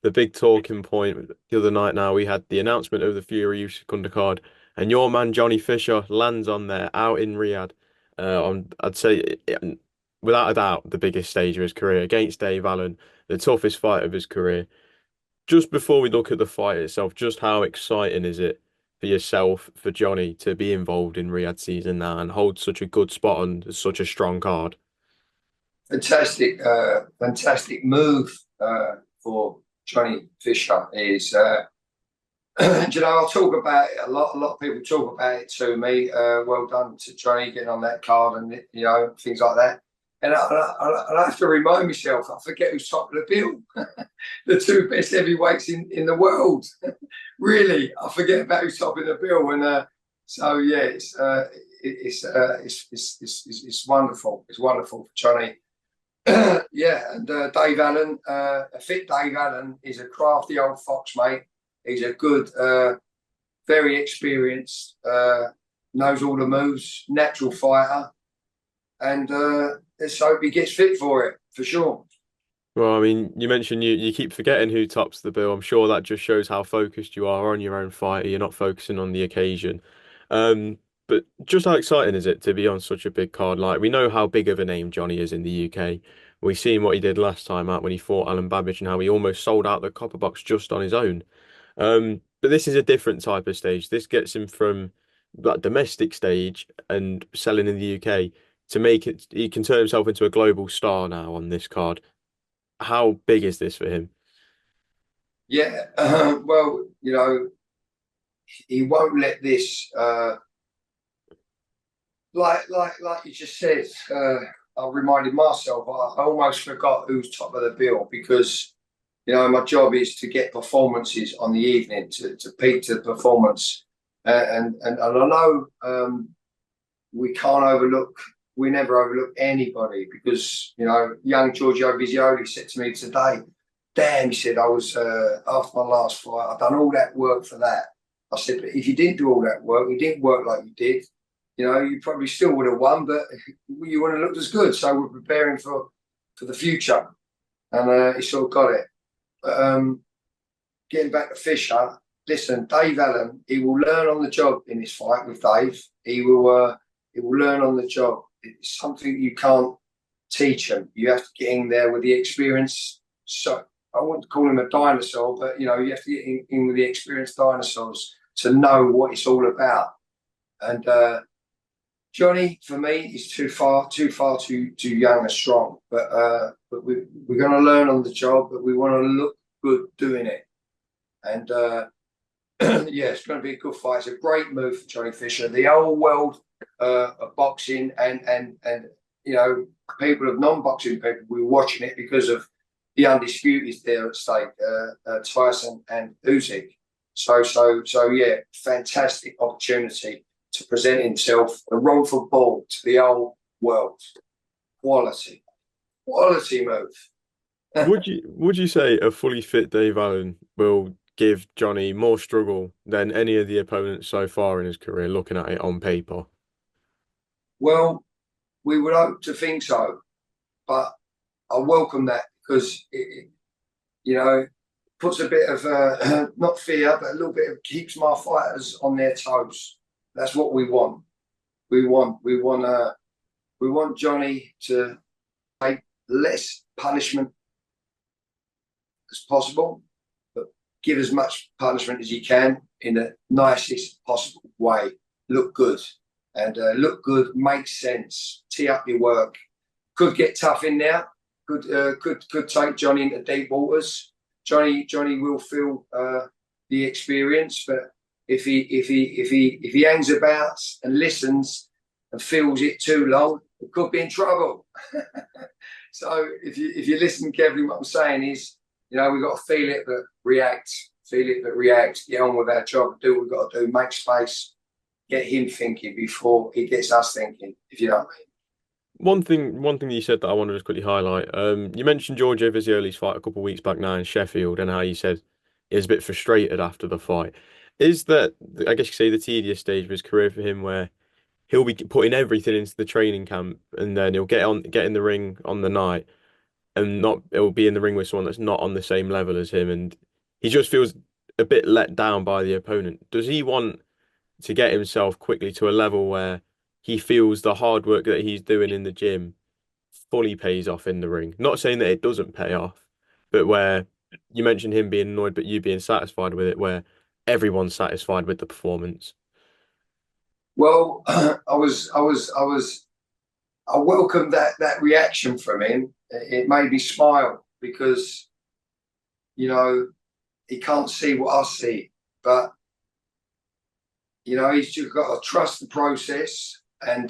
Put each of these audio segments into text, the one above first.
the big talking point the other night. Now we had the announcement of the Fury Usyk undercard, and your man Johnny Fisher lands on there out in Riyadh. I'd say without a doubt the biggest stage of his career against Dave Allen, the toughest fight of his career. Just before we look at the fight itself, just how exciting is it for yourself, for Johnny, to be involved in Riyadh season now and hold such a good spot on such a strong card? Fantastic move for Johnny Fisher is, I'll talk about it a lot. A lot of people talk about it to me. Well done to Johnny getting on that card and, things like that. And I have to remind myself, I forget who's top of the bill. The two best heavyweights in the world. Really, I forget about who's top of the bill. And so, yeah, it's wonderful. It's wonderful for Johnny. Yeah, and Dave Allen, a fit Dave Allen is a crafty old fox, mate. He's a good, very experienced, knows all the moves, natural fighter, and let's hope he gets fit for it, for sure. Well, I mean, you mentioned you keep forgetting who tops the bill. I'm sure that just shows how focused you are on your own fight. You're not focusing on the occasion. But just how exciting is it to be on such a big card? Like we know how big of a name Johnny is in the UK. We've seen what he did last time out when he fought Alan Babbage and how he almost sold out the Copper Box just on his own. But this is a different type of stage. This gets him from that domestic stage and selling in the UK to make it. He can turn himself into a global star now on this card. How big is this for him? Yeah, well, he won't let this, like you just said. I reminded myself, I almost forgot who's top of the bill because my job is to get performances on the evening to peak to performance, and I know we can't overlook. We never overlook anybody because young Georgio Visioli said to me today, "Damn," he said, "I was after my last fight. I've done all that work for that." I said, "But if you didn't do all that work, you didn't work like you did. You probably still would have won, but you wouldn't have looked as good." So we're preparing for the future, and he sort of got it. But getting back to Fisher, listen, Dave Allen, he will learn on the job in this fight with Dave. He will learn on the job. It's something you can't teach him. You have to get in there with the experience. So I wouldn't call him a dinosaur, but you have to get in with the experienced dinosaurs to know what it's all about. And Johnny, for me, is too young and strong. But we're going to learn on the job, but we want to look good doing it. And yeah, it's going to be a good fight. It's a great move for Johnny Fisher. The whole world of boxing and people of non-boxing people we're watching it because of the undisputed there at stake, Tyson and Usyk. So yeah, fantastic opportunity to present himself, the Romford Bull, to the whole world. Quality move. Would you say a fully fit Dave Allen will give Johnny more struggle than any of the opponents so far in his career, looking at it on paper? Well, we would hope to think so, but I welcome that because it puts a bit of not fear, but a little bit of keeps my fighters on their toes. That's what we want. We want Johnny to take less punishment as possible, but give as much punishment as he can in the nicest possible way. Look good. And look good, makes sense. Tee up your work. Could get tough in there. Could take Johnny into deep waters. Johnny will feel the experience, but if he hangs about and listens and feels it too long, it could be in trouble. So if you listen carefully, what I'm saying is, we've got to feel it but react. Feel it but react. Get on with our job. Do what we've got to do. Make space. Get him thinking before he gets us thinking. If you know what I mean. One thing that you said that I want to just quickly highlight. You mentioned Georgio Visioli's fight a couple of weeks back now in Sheffield, and how you said he was a bit frustrated after the fight. Is that, I guess you could say, the tedious stage of his career for him, where he'll be putting everything into the training camp, and then he'll get in the ring on the night, and not it'll be in the ring with someone that's not on the same level as him, and he just feels a bit let down by the opponent. Does he want to get himself quickly to a level where he feels the hard work that he's doing in the gym fully pays off in the ring? Not saying that it doesn't pay off, but where you mentioned him being annoyed, but you being satisfied with it, where everyone's satisfied with the performance. Well, I welcomed that reaction from him. It made me smile because he can't see what I see, but he's just got to trust the process, and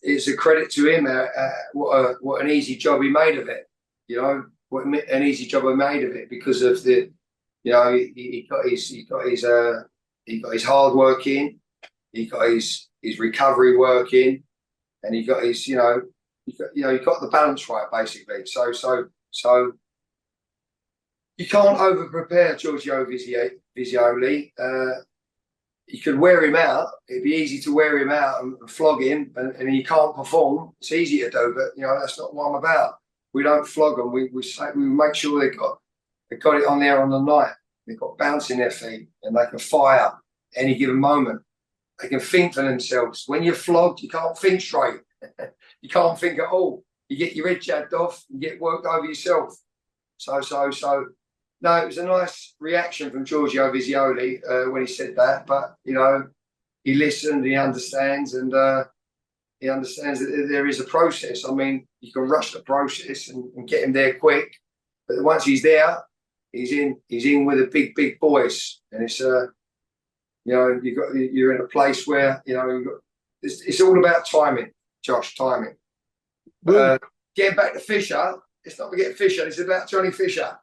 it's a credit to him. What an easy job he made of it. What an easy job he made of it because of the he got his hard work in, he got his recovery work in, and he got his he got the balance right basically. So you can't over prepare Giorgio Visioli. You could wear him out. It'd be easy to wear him out and flog him, and he can't perform. It's easy to do, but that's not what I'm about. We don't flog them. We make sure they got it on there on the night. They've got bounce in their feet, and they can fire any given moment. They can think for themselves. When you're flogged, you can't think straight. You can't think at all. You get your head jabbed off. You get worked over yourself. So. No, it was a nice reaction from Giorgio Visioli when he said that. But he listened, he understands, and he understands that there is a process. I mean, you can rush the process and get him there quick, but once he's there, he's in with the big boys, and it's you're in a place where it's all about timing, Josh, timing. But Well, getting back to Fisher, it's not to get Fisher, it's about Johnny Fisher.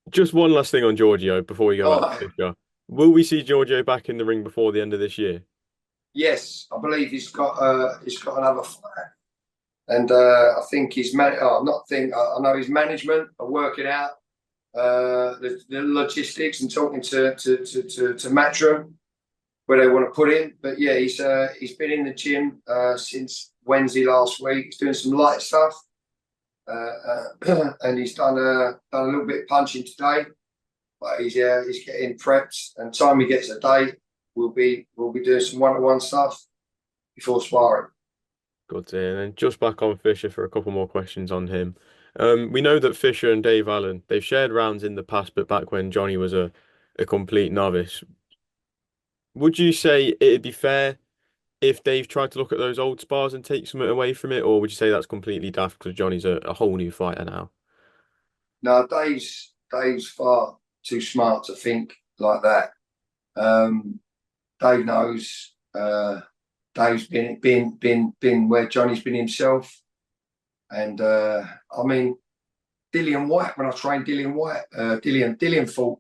just one last thing on Giorgio before we go All back right. to Fischer. Will we see Giorgio back in the ring before the end of this year? Yes, I believe he's got another fight, and I think his man. Oh, not think. I know his management are working out the logistics and talking to Matchroom where they want to put him. But yeah, he's been in the gym since Wednesday last week. He's doing some light stuff, and he's done a little bit of punching today. But he's getting prepped, and time he gets a day, we'll be doing some one-to-one stuff before sparring. Good to hear. And just back on Fisher for a couple more questions on him. We know that Fisher and Dave Allen, they've shared rounds in the past, but back when Johnny was a complete novice. Would you say it'd be fair if Dave tried to look at those old spars and take something away from it, or would you say that's completely daft because Johnny's a whole new fighter now? No, Dave's far too smart to think like that. Um, Dave knows. Dave's been where Johnny's been himself, and I mean Dillian White. When I trained Dillian White, Dillian fought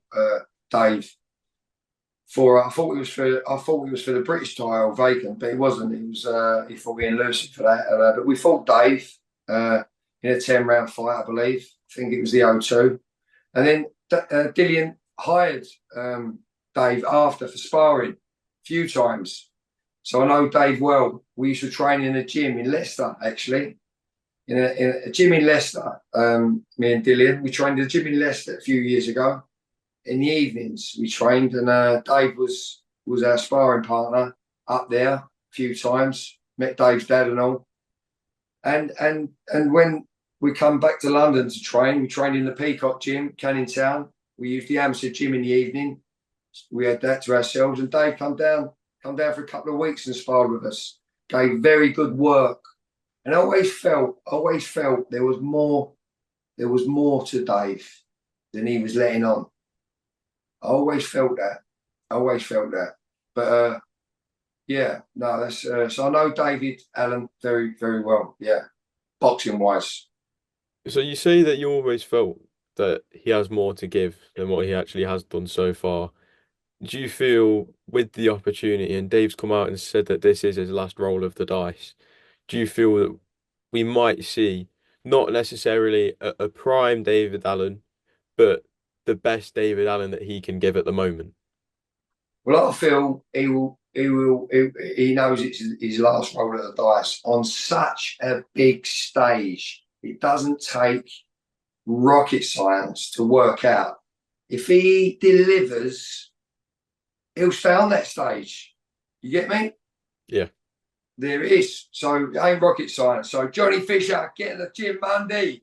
Dave for. I thought it was for the British title vacant, but it wasn't. It was he fought Ian Lucy for that. But we fought Dave in a 10-round fight, I believe. I think it was the O2, and then Dillian hired Dave after for sparring a few times. So I know Dave well. We used to train in a gym in Leicester, actually. In a gym in Leicester, me and Dillian. We trained in a gym in Leicester a few years ago. In the evenings, we trained, and Dave was our sparring partner up there a few times. Met Dave's dad and all. And when we come back to London to train, we trained in the Peacock Gym, Canning Town. We used the Hampstead Gym in the evening. We had that to ourselves, and Dave come down for a couple of weeks and sparred with us. Gave very good work, and I always felt there was more to Dave than he was letting on. I always felt that. But yeah, no, that's so I know David Allen very, very well. Yeah, boxing wise. So you say that you always felt that he has more to give than what he actually has done so far. Do you feel with the opportunity, and Dave's come out and said that this is his last roll of the dice, do you feel that we might see not necessarily a prime David Allen, but the best David Allen that he can give at the moment? Well, I feel he will. He knows it's his last roll of the dice on such a big stage. It doesn't take rocket science to work out. If he delivers, he'll stay on that stage. You get me? Yeah. There it is. So it ain't rocket science. So Johnny Fisher, get in the gym Monday.